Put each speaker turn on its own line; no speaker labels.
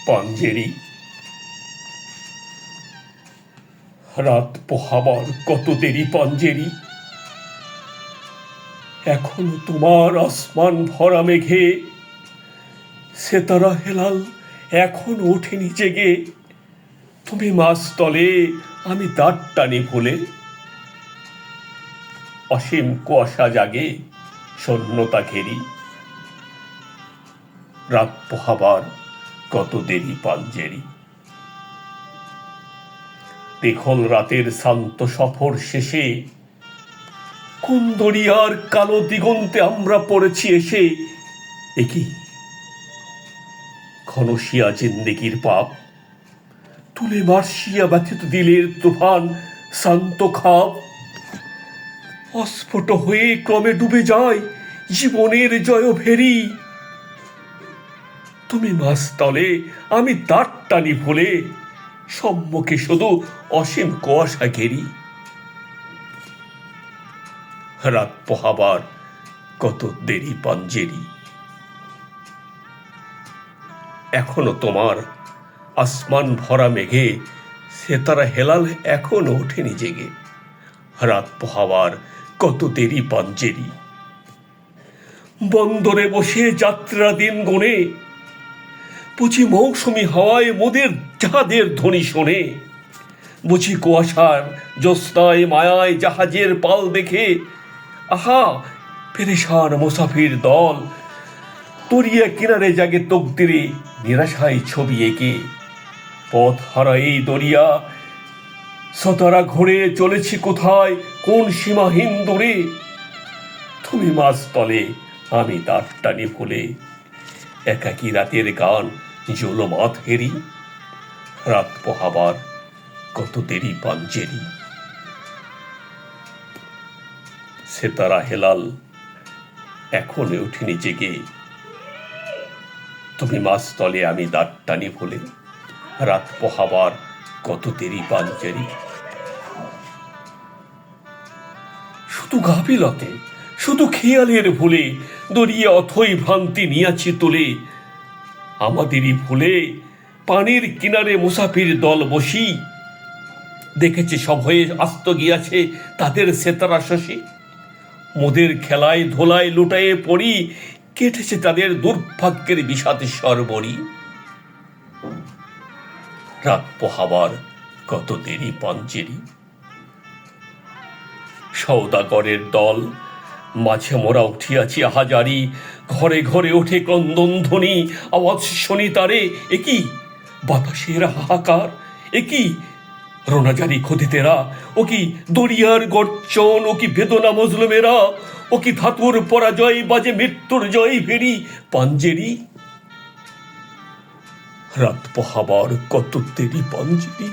পাঞ্জেরি। রাত পোহাবার কত দেরি পাঞ্জেরি, এখনো তোমার আসমান ভরা মেঘে সেতারা হেলাল এখনো ওঠেনি জেগে। তুমি মাছ তলে, আমি দাঁড় টানি ভুলে। অসীম কুয়াশা জাগে শূন্যতা ঘেরি, রাত পোহাবার কত দেরি পাঞ্জেরি। দীঘল রাতের শান্ত সফর শেষে কোন দরিয়ার কালো দিগন্তে আমরা পড়েছি এসে। একই ঘনশিয়া জিন্দেগির পাপ তুলে মার্শিয়া ব্যথিত দিলের তুফান শান্ত খাপ। অস্ফুট হয়ে ক্রমে ডুবে যায় জীবনের জয় ভেরি। তুমি মাছ তলে, আমি দাঁড় টানি ভুলে, সম্মুখে শুধু অসীম কুয়াশা ঘেরি। রাত পোহাবার কত দেরি পাঞ্জেরি, এখনো তোমার আসমান ভরা মেঘে সেতারা হেলাল এখনো ওঠেনি জেগে। রাত পোহাবার কত দেরি পাঞ্জেরি। বন্দরে বসে যাত্রা দিন গুনে বুঝি মৌসুমি হাওয়ায় মোদের জাহাজের ধ্বনি শোনে। বুঝি কুয়াশার জ্যোৎস্নায় মায়ায় জাহাজের পাল দেখে আহা পেরেশান মুসাফির দল। দরিয়া কিনারে জাগে তকদিরে নিরাশায় ছবি এঁকে। পথ হারা এই দরিয়া সতারা ঘুরে চলেছি কোথায় কোন সীমাহীন দূরে। তুমি মাছ তলে, আমি দাঁড় টানি ভুলে, একাকী রাতের গান জলমাত হেরি। রাত পোহাবার কত দেরি পাঞ্জেরি। সেতারা হেলাল এখনো ওঠেনি জেগে। তুমি মাছ তলে, আমি দাঁড় টানি ভুলে, রাত পোহাবার কত দেরি পাঞ্জেরি। শুধু গাফিলতে, শুধু খেয়ালের ভুলে দরিয়া অথই ভ্রান্তি নিয়াছি তুলে। আমাদেরই ভুলে পানির কিনারে মুসাফির দল বসি, দেখেছে সব হয়ে আস্ত গিয়াছে তাদের সেতারা শশী। মোদের খেলায় ধোলায় লুটায়ে পড়ি, কেটেছে তাদের দুর্ভাগ্যের বিষাদ সরবরি। রাত পোহাবার কত দেরি পাঞ্জেরি। সওদাগরের দল মাঝে মোরা উঠিয়াছি আহাজারি। ঘরে ঘরে ওঠে ক্রন্দন ধ্বনি, আওয়াজ শুনি তারে। একই বাতাসের হাহাকার, একই রোনাজারি খোদিতেরা, ও কি দরিয়ার গর্জন, ও কি বেদনা মজলুমেরা, ও কি ধাতুর পরাজয় বাজে মৃত্যুর জয় ভেরি পাঞ্জেরি। রাত পোহাবার কত দেরি পাঞ্জেরি।